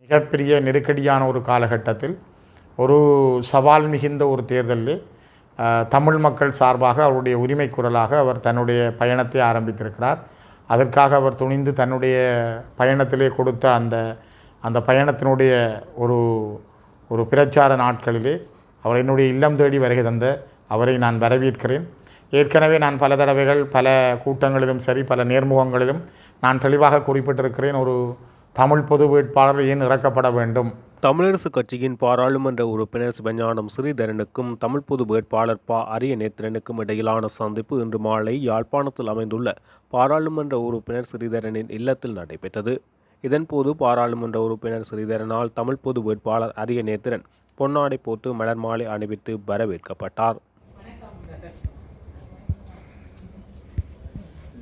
மிகப்பெரிய நெருக்கடியான ஒரு காலகட்டத்தில் ஒரு சவால் மிகுந்த ஒரு தேர்தலில் தமிழ் மக்கள் சார்பாக அவருடைய உரிமை குரலாக அவர் தன்னுடைய பயணத்தை ஆரம்பித்திருக்கிறார். அதற்காக அவர் துணிந்து தன்னுடைய பயணத்திலே கொடுத்த அந்த பயணத்தினுடைய ஒரு பிரச்சார நாட்களிலே அவர் என்னுடைய இல்லம் தேடி வருகை தந்த அவரை நான் வரவேற்கிறேன். ஏற்கனவே நான் பல தடவைகள் பல கூட்டங்களிலும் சரி பல நேர்முகங்களிலும் நான் தெளிவாக குறிப்பிட்டிருக்கிறேன், ஒரு தமிழ் பொது வேட்பாளர் ஏன் இறக்கப்பட வேண்டும். தமிழரசு கட்சியின் பாராளுமன்ற உறுப்பினர் சிவஞானம் ஸ்ரீதரனுக்கும் தமிழ் பொது வேட்பாளர் அரியநேத்திரனுக்கும் இடையிலான சந்திப்பு இன்று மாலை யாழ்ப்பாணத்தில் அமைந்துள்ள பாராளுமன்ற உறுப்பினர் ஸ்ரீதரனின் இல்லத்தில் நடைபெற்றது. இதன்போது பாராளுமன்ற உறுப்பினர் ஸ்ரீதரனால் தமிழ் பொது வேட்பாளர் அரியநேத்திரன் பொன்னாடை போட்டு மலர் மாலை அணிவித்து வரவேற்கப்பட்டார்.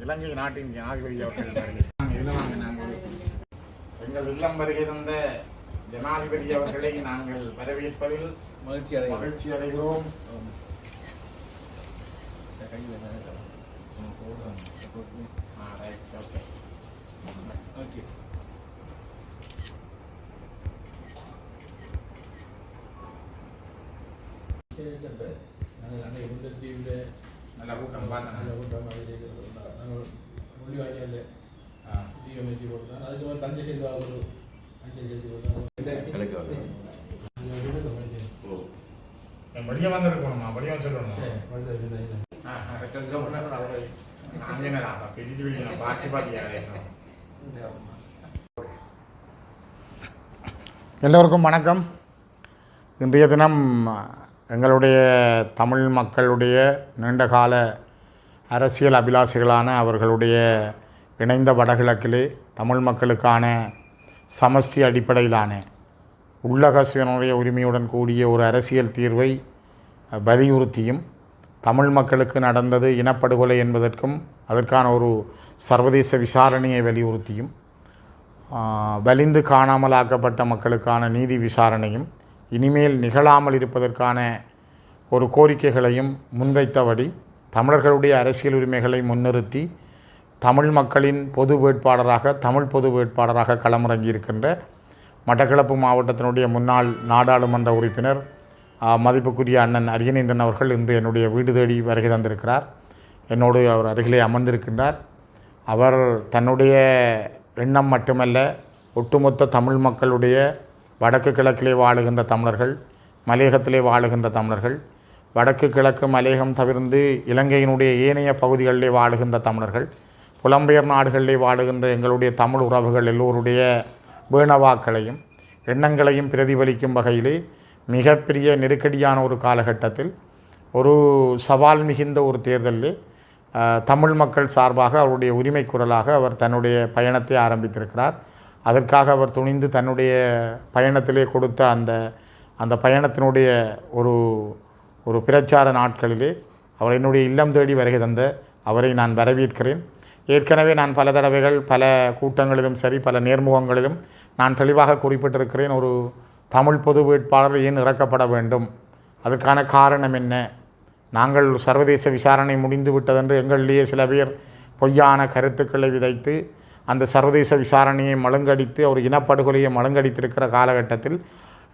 இலங்கை நாட்டின் ஜனாதிபதி அவர்கள் எங்கள் இல்லம் வருகை தந்த ஜனாதிபதி அவர்களை நாங்கள் வரவேற்பதில் மகிழ்ச்சி அடைகிறோம். நல்ல கூட்டம் பார்த்தேன். அதுக்கு தஞ்சை செய்வா ஒரு படிக்க வந்திருக்கணுமா, படிக்க சொல்லணுமா, எல்லோருக்கும் வணக்கம். இன்றைய தினம் எங்களுடைய தமிழ் மக்களுடைய நீண்டகால அரசியல் அபிலாஷைகளான அவர்களுடைய இணைந்த வடகிழக்கிலே தமிழ் மக்களுக்கான சமஷ்டி அடிப்படையிலான உள்ளக சுயனுடைய உரிமையுடன் கூடிய ஒரு அரசியல் தீர்வை வலியுறுத்தியும், தமிழ் மக்களுக்கு நடந்தது இனப்படுகொலை என்பதற்கும் அதற்கான ஒரு சர்வதேச விசாரணையை வலியுறுத்தியும், வலிந்து காணாமலாக்கப்பட்ட மக்களுக்கான நீதி விசாரணையும் இனிமேல் நிகழாமல் இருப்பதற்கான ஒரு கோரிக்கைகளையும் முன்வைத்தபடி தமிழர்களுடைய அரசியல் உரிமைகளை முன்னிறுத்தி தமிழ் மக்களின் பொது வேட்பாளராக தமிழ் பொது வேட்பாளராக களமிறங்கியிருக்கின்ற மட்டக்களப்பு மாவட்டத்தினுடைய முன்னாள் நாடாளுமன்ற உறுப்பினர் மதிப்புக்குரிய அண்ணன் அரியநேந்திரன் அவர்கள் இன்று என்னுடைய வீடு தேடி வருகை தந்திருக்கிறார். என்னோடு அவர் அருகிலே அமர்ந்திருக்கின்றார். அவர் தன்னுடைய எண்ணம் மட்டுமல்ல, ஒட்டுமொத்த தமிழ் மக்களுடைய வடக்கு கிழக்கிலே வாழுகின்ற தமிழர்கள், மலையகத்திலே வாழுகின்ற தமிழர்கள், வடக்கு கிழக்கு மலையகம் தவிர்த்து இலங்கையினுடைய ஏனைய பகுதிகளிலே வாழுகின்ற தமிழர்கள், புலம்பெயர் நாடுகளிலே வாழுகின்ற எங்களுடைய தமிழ் உறவுகள் எல்லோருடைய வேணவாக்களையும் எண்ணங்களையும் பிரதிபலிக்கும் வகையிலே மிகப்பெரிய நெருக்கடியான ஒரு காலகட்டத்தில் ஒரு சவால் மிகுந்த ஒரு தேர்தலில் தமிழ் மக்கள் சார்பாக அவருடைய உரிமை குரலாக அவர் தன்னுடைய பயணத்தை ஆரம்பித்திருக்கிறார். அதற்காக அவர் துணிந்து தன்னுடைய பயணத்திலே கொடுத்த அந்த பயணத்தினுடைய ஒரு பிரச்சார நாட்களிலே அவர் என்னுடைய இல்லம் தேடி வருகை தந்த அவரை நான் வரவேற்கிறேன். ஏற்கனவே நான் பல தடவைகள் பல கூட்டங்களிலும் சரி பல நேர்முகங்களிலும் நான் தெளிவாக குறிப்பிட்டிருக்கிறேன், ஒரு தமிழ் பொது வேட்பாளர் ஏன் இறக்கப்பட வேண்டும், அதற்கான காரணம் என்ன, நாங்கள் சர்வதேச விசாரணை முடிந்து விட்டதென்று எங்களிலேயே சில பேர் பொய்யான கருத்துக்களை விதைத்து அந்த சர்வதேச விசாரணையை மழுங்கடித்து ஒரு இனப்படுகொலையை மழுங்கடித்திருக்கிற காலகட்டத்தில்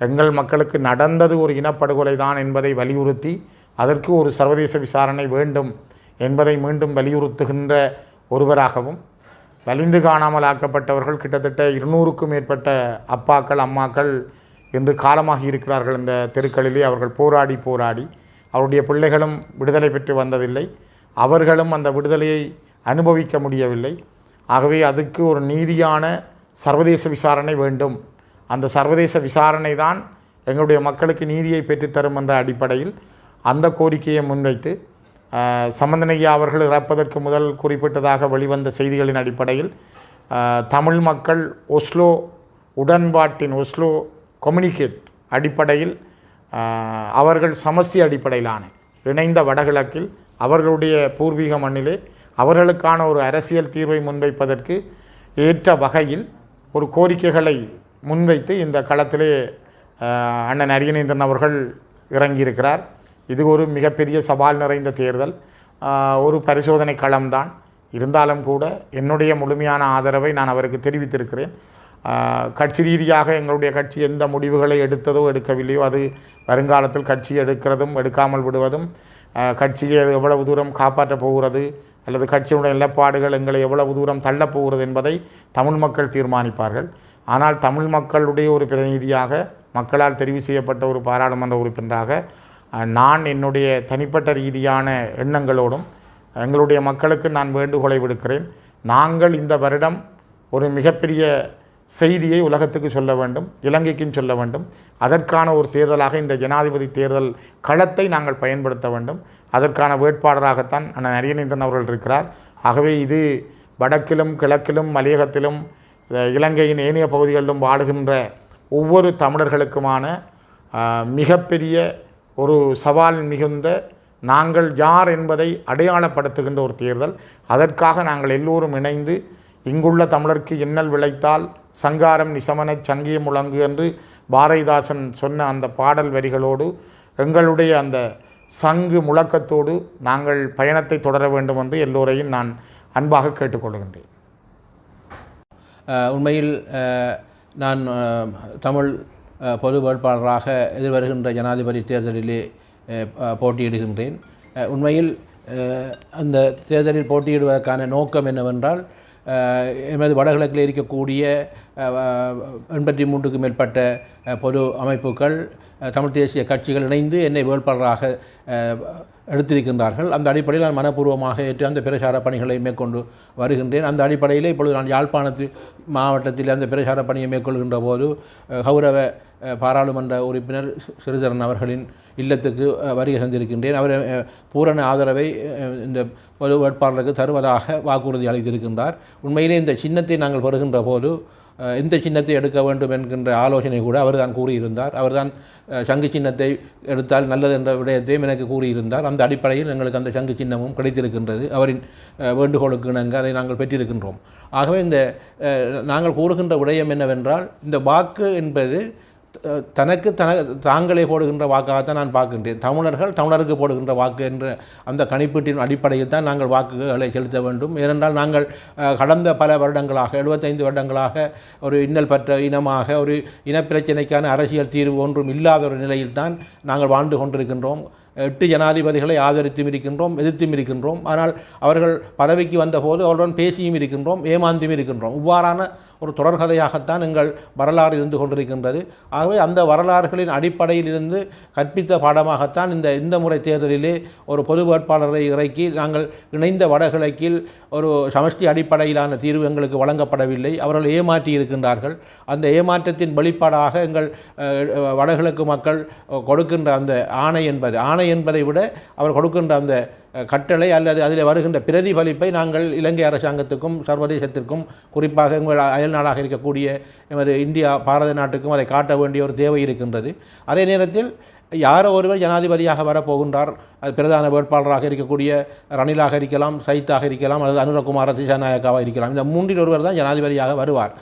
எங்கள் மக்களுக்கு நடந்தது ஒரு இனப்படுகொலை தான் என்பதை வலியுறுத்தி அதற்கு ஒரு சர்வதேச விசாரணை வேண்டும் என்பதை மீண்டும் வலியுறுத்துகின்ற ஒருவராகவும், வலிந்து காணாமல் ஆக்கப்பட்டவர்கள் கிட்டத்தட்ட 200க்கும் மேற்பட்ட அப்பாக்கள் அம்மாக்கள் இன்று காலமாகி இருக்கிறார்கள். இந்த தெருக்களிலே அவர்கள் போராடி அவருடைய பிள்ளைகளும் விடுதலை பெற்று வந்ததில்லை, அவர்களும் அந்த விடுதலையை அனுபவிக்க முடியவில்லை. ஆகவே அதுக்கு ஒரு நீதியான சர்வதேச விசாரணை வேண்டும். அந்த சர்வதேச விசாரணை தான் எங்களுடைய மக்களுக்கு நீதியை பெற்றுத்தரும் என்ற அடிப்படையில் அந்த கோரிக்கையை முன்வைத்து சம்பந்தனையா அவர்கள் இறப்பதற்கு முதல் குறிப்பிட்டதாக வெளிவந்த செய்திகளின் அடிப்படையில் தமிழ் மக்கள் ஒஸ்லோ உடன்பாட்டின் ஒஸ்லோ கம்யூனிகேட் அடிப்படையில் அவர்கள் சமஷ்டி அடிப்படையிலான இணைந்த வடகிழக்கில் அவர்களுடைய பூர்வீக மண்ணிலே அவர்களுக்கான ஒரு அரசியல் தீர்வை முன்வைப்பதற்கு ஏற்ற வகையில் ஒரு கோரிக்கைகளை முன்வைத்து இந்த களத்திலே அண்ணன் அரியநேந்திரன் அவர்கள் இறங்கியிருக்கிறார். இது ஒரு மிகப்பெரிய சவால் நிறைந்த தேர்தல், ஒரு பரிசோதனை களம்தான். இருந்தாலும் கூட என்னுடைய முழுமையான ஆதரவை நான் அவருக்கு தெரிவித்திருக்கிறேன். கட்சி ரீதியாக எங்களுடைய கட்சி எந்த முடிவுகளை எடுத்ததோ எடுக்கவில்லையோ அது வருங்காலத்தில் கட்சி எடுக்கிறதும் எடுக்காமல் விடுவதும் கட்சியை எவ்வளவு தூரம் காப்பாற்றப் போகிறது அல்லது கட்சியுடைய நிலப்பாடுகள் எங்களை எவ்வளவு தூரம் தள்ளப் போகிறது என்பதை தமிழ் மக்கள் தீர்மானிப்பார்கள். ஆனால் தமிழ் மக்களுடைய ஒரு பிரதிநிதியாக மக்களால் தெரிவு செய்யப்பட்ட ஒரு பாராளுமன்ற உறுப்பினராக நான் என்னுடைய தனிப்பட்ட ரீதியான எண்ணங்களோடும் எங்களுடைய மக்களுக்கு நான் வேண்டுகோளை விடுக்கிறேன். நாங்கள் இந்த வருடம் ஒரு மிகப்பெரிய செய்தியை உலகத்துக்கு சொல்ல வேண்டும், இலங்கைக்கும் சொல்ல வேண்டும். அதற்கான ஒரு தேர்தலாக இந்த ஜனாதிபதி தேர்தல் களத்தை நாங்கள் பயன்படுத்த வேண்டும். அதற்கான வேட்பாளராகத்தான் அண்ணன் அரியநேந்திரன் அவர்கள் இருக்கிறார். ஆகவே இது வடக்கிலும் கிழக்கிலும் மலையகத்திலும் இலங்கையின் ஏனைய பகுதிகளிலும் வாழுகின்ற ஒவ்வொரு தமிழர்களுக்குமான மிகப்பெரிய ஒரு சவால் மிகுந்த நாங்கள் யார் என்பதை அடையாளப்படுத்துகின்ற ஒரு தேர்தல். அதற்காக நாங்கள் எல்லோரும் இணைந்து இங்குள்ள தமிழருக்கு இன்னல் விளைத்தால் சங்காரம் நிசமன சங்கிய முழங்கு என்று பாரதிதாசன் சொன்ன அந்த பாடல் வரிகளோடு எங்களுடைய அந்த சங்கு முழக்கத்தோடு நாங்கள் பயணத்தை தொடர வேண்டும் என்று எல்லோரையும் நான் அன்பாக கேட்டுக்கொள்கின்றேன். உண்மையில் நான் தமிழ் பொது வேட்பாளராக எதிர்வருகின்ற ஜனாதிபதி தேர்தலிலே போட்டியிடுகின்றேன். உண்மையில் அந்த தேர்தலில் போட்டியிடுவதற்கான நோக்கம் என்னவென்றால், எமது வடகிழக்கில் இருக்கக்கூடிய 83க்கும் மேற்பட்ட பொது அமைப்புகள், தமிழ் தேசிய கட்சிகள் இணைந்து என்னை வேட்பாளராக எடுத்திருக்கின்றார்கள். அந்த அடிப்படையில் நான் மனப்பூர்வமாக ஏற்று அந்த பிரச்சார பணிகளை மேற்கொண்டு வருகின்றேன். அந்த அடிப்படையில் இப்பொழுது நான் யாழ்ப்பாணத்து மாவட்டத்தில் அந்த பிரச்சார பணியை மேற்கொள்கின்ற போது கௌரவ பாராளுமன்ற உறுப்பினர் ஸ்ரீதரன் அவர்களின் இல்லத்துக்கு வருகை தந்திருக்கின்றேன். அவர் பூரண ஆதரவை இந்த பொது வேட்பாளருக்கு தருவதாக வாக்குறுதி அளித்திருக்கின்றார். உண்மையிலே இந்த சின்னத்தை நாங்கள் பெறுகின்ற போது இந்த சின்னத்தை எடுக்க வேண்டும் என்கின்ற ஆலோசனை கூட அவர் தான் கூறியிருந்தார். அவர்தான் சங்கு சின்னத்தை எடுத்தால் நல்லது என்ற விடயத்தையும் எனக்கு கூறியிருந்தார். அந்த அடிப்படையில் எங்களுக்கு அந்த சங்கு சின்னமும் கிடைத்திருக்கின்றது. அவரின் வேண்டுகோளுக்கு இணங்க அதை நாங்கள் பெற்றிருக்கின்றோம். ஆகவே இந்த நாங்கள் கூறுகின்ற விடயம் என்னவென்றால், இந்த வாக்கு என்பது தாங்களே போடுகின்ற வாக்காகத்தான் நான் பார்க்கின்றேன். தமிழருக்கு போடுகின்ற வாக்கு என்ற அந்த கணிப்பீட்டின் அடிப்படையில் தான் நாங்கள் வாக்குகளை செலுத்த வேண்டும். ஏனென்றால் நாங்கள் கடந்த பல வருடங்களாக 75 வருடங்களாக ஒரு இன்னல் பற்ற இனமாக ஒரு இனப்பிரச்சனைக்கான அரசியல் தீர்வு ஒன்றும் இல்லாத ஒரு நிலையில் தான் நாங்கள் வாழ்ந்து கொண்டிருக்கின்றோம். 8 ஜனாதிபதிகளை ஆதரித்தும் இருக்கின்றோம், எதிர்த்தும் இருக்கின்றோம். ஆனால் அவர்கள் பதவிக்கு வந்தபோது அவருடன் பேசியும் இருக்கின்றோம், ஏமாந்தும் இருக்கின்றோம். இவ்வாறான ஒரு தொடர்கதையாகத்தான் எங்கள் வரலாறு இருந்து கொண்டிருக்கின்றது. ஆகவே அந்த வரலாறுகளின் அடிப்படையில் இருந்து கற்பித்த பாடமாகத்தான் இந்த முறை தேர்தலிலே ஒரு பொது வேட்பாளரை இறக்கி நாங்கள் இணைந்த வடகிழக்கில் ஒரு சமஷ்டி அடிப்படையிலான தீர்வு எங்களுக்கு வழங்கப்படவில்லை. அவர்கள் ஏமாற்றி இருக்கின்றார்கள். அந்த ஏமாற்றத்தின் வெளிப்பாடாக எங்கள் வடகிழக்கு மக்கள் கொடுக்கின்ற அந்த ஆணை என்பதை விட அவர் கொடுக்கின்ற அந்த கட்டளை அல்லது அதில் வருகின்ற பிரதிபலிப்பை நாங்கள் இலங்கை அரசாங்கத்துக்கும் சர்வதேசத்திற்கும் குறிப்பாக எங்கள் அயல் நாடாக இருக்கக்கூடிய எமது இந்தியா பாரத நாட்டுக்கும் அதை காட்ட வேண்டிய ஒரு தேவை இருக்கின்றது. அதே நேரத்தில் யாரோ ஒருவர் ஜனாதிபதியாக வரப்போகின்றார், அது பிரதான வேட்பாளராக இருக்கக்கூடிய ரணிலாக இருக்கலாம், சைத்தாக இருக்கலாம், அல்லது அனுரகுமார திசாநாயக்காவாக இருக்கலாம். இந்த 3இல் ஒருவர் தான் ஜனாதிபதியாக வருவார்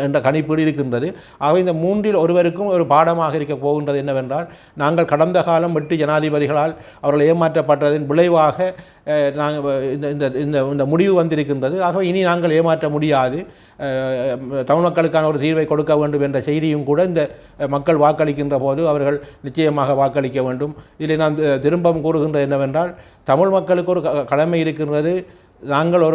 என்ற கணிப்பீடு இருக்கின்றது. ஆக இந்த 3இல் ஒருவருக்கும் ஒரு பாடமாக இருக்க போகின்றது என்னவென்றால், நாங்கள் கடந்த காலம் 8 ஜனாதிபதிகளால் அவர்கள் ஏமாற்றப்பட்டதன் விளைவாக இந்த முடிவு வந்திருக்கின்றது. ஆகவே இனி நாங்கள் ஏமாற்ற முடியாது, தமிழ் மக்களுக்கான ஒரு தீர்வை கொடுக்க வேண்டும் என்ற செய்தியும் கூட இந்த மக்கள் வாக்களிக்கின்ற போது அவர்கள் நிச்சயமாக வாக்களிக்க வேண்டும். இதில் நான் திரும்பவும் கூறுகின்றது என்னவென்றால், தமிழ் மக்களுக்கு ஒரு கடமை இருக்கின்றது. நாங்கள்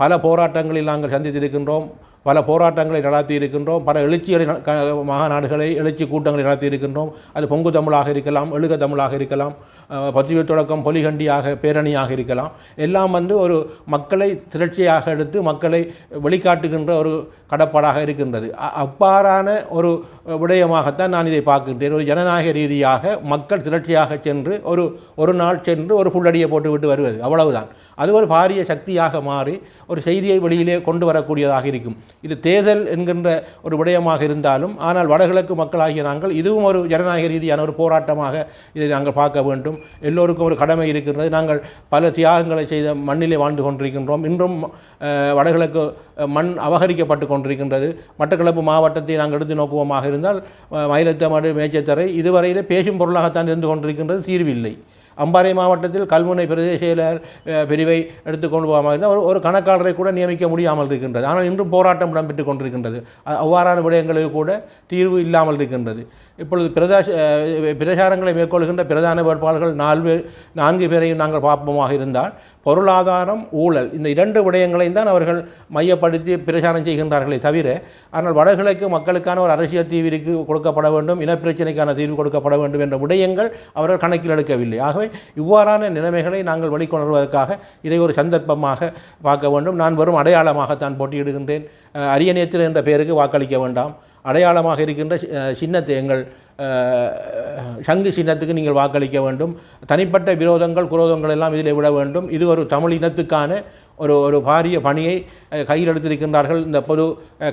பல போராட்டங்களில் நாங்கள் சந்தித்திருக்கின்றோம், பல போராட்டங்களை நடத்தி இருக்கின்றோம், பல எழுச்சிகளை மாநாடுகளை எழுச்சி கூட்டங்களை நடத்தி இருக்கின்றோம். அது பொங்கு தமிழாக இருக்கலாம், எழுக தமிழாக இருக்கலாம், பத்திரிகை தொடக்கம் பொலிகண்டியாக பேரணியாக இருக்கலாம். எல்லாம் ஒரு மக்களை திரட்சியாக எடுத்து மக்களை வெளிக்காட்டுகின்ற ஒரு கடப்பாடாக இருக்கின்றது. அவ்வாறான ஒரு விடயமாகத்தான் நான் இதை பார்க்கின்றேன். ஒரு ஜனநாயக ரீதியாக மக்கள் திரட்சியாக சென்று ஒரு நாள் சென்று ஒரு புல்லடியை போட்டுவிட்டு வருவது, அவ்வளவுதான். அது ஒரு பாரிய சக்தியாக மாறி ஒரு செய்தியை வெளியிலே கொண்டு வரக்கூடியதாக இருக்கும். இது தேர்தல் என்கின்ற ஒரு விடயமாக இருந்தாலும், ஆனால் வடகிழக்கு மக்களாகிய நாங்கள் இதுவும் ஒரு ஜனநாயக ரீதியான ஒரு போராட்டமாக இதை நாங்கள் பார்க்க வேண்டும். எல்லோருக்கும் ஒரு கடமை இருக்கின்றது. நாங்கள் பல தியாகங்களை செய்த மண்ணிலே வாழ்ந்து கொண்டிருக்கின்றோம். இன்றும் வடகிழக்கு மண் அபகரிக்கப்பட்டு கொண்டிருக்கின்றது. மட்டக்களப்பு மாவட்டத்தை நாங்கள் எடுத்து நோக்குவோமாக இருந்தால், மயிலத்தமடு மேச்சத்தரை இதுவரையிலே பேசும் பொருளாகத்தான் இருந்து கொண்டிருக்கின்றது, தீர்வில்லை. அம்பாறை மாவட்டத்தில் கல்முனை பிரதேச செயலர் பிரிவை எடுத்துக்கொண்டு போகாமல் இருந்தால் ஒரு கணக்காளரை கூட நியமிக்க முடியாமல் இருக்கின்றது. ஆனால் இன்றும் போராட்டம் இடம்பெற்றுக் கொண்டிருக்கின்றது. அவ்வாறான விடயங்களுக்கு கூட தீர்வு இல்லாமல் இருக்கின்றது. இப்பொழுது பிரச்சாரங்களை மேற்கொள்கின்ற பிரதான வேட்பாளர்கள் 4 பேரையும் நாங்கள் பார்ப்போமாக இருந்தால் பொருளாதாரம், ஊழல் இந்த 2 விடயங்களையும் தான் அவர்கள் மையப்படுத்தி பிரச்சாரம் செய்கின்றார்களே தவிர, ஆனால் வடகிழக்கு மக்களுக்கான ஒரு அரசியல் தீர்விற்கு கொடுக்கப்பட வேண்டும், இனப்பிரச்சனைக்கான தீர்வு கொடுக்கப்பட வேண்டும் என்ற விடயங்கள் அவர்கள் கணக்கில் எடுக்கவில்லை. ஆகவே இவ்வாறான நிலைமைகளை நாங்கள் வெளிக்கொணர்வதற்காக இதை ஒரு சந்தர்ப்பமாக பார்க்க வேண்டும். நான் வெறும் அடையாளமாகத்தான் போட்டியிடுகின்றேன். அரியநேத்திரன் என்ற பெயருக்கு வாக்களிக்க வேண்டாம். அடையாளமாக இருக்கின்ற சின்னத்தை எங்கள் சங்கு சின்னத்துக்கு நீங்கள் வாக்களிக்க வேண்டும். தனிப்பட்ட விரோதங்கள் குரோதங்கள் எல்லாம் இதில் விட வேண்டும். இது ஒரு தமிழ் இனத்துக்கான ஒரு பாரிய பணியை கையில் எடுத்திருக்கின்றார்கள் இந்த பொது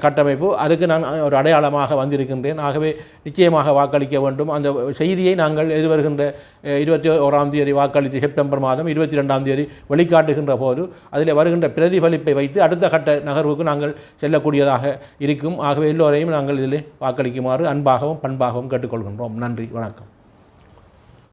கட்டமைப்பு. அதுக்கு நான் ஒரு அடையாளமாக வந்திருக்கின்றேன். ஆகவே நிச்சயமாக வாக்களிக்க வேண்டும். அந்த செய்தியை நாங்கள் எதிர்வருகின்ற 21ஆம் தேதி வாக்களித்து செப்டம்பர் மாதம் 22ஆம் தேதி வெளிக்காட்டுகின்ற போது அதில் வருகின்ற பிரதிபலிப்பை வைத்து அடுத்த கட்ட நகர்வுக்கு நாங்கள் செல்லக்கூடியதாக இருக்கும். ஆகவே எல்லோரையும் நாங்கள் இதில் வாக்களிக்குமாறு அன்பாகவும் பண்பாகவும் கேட்டுக்கொள்கின்றோம். நன்றி, வணக்கம்.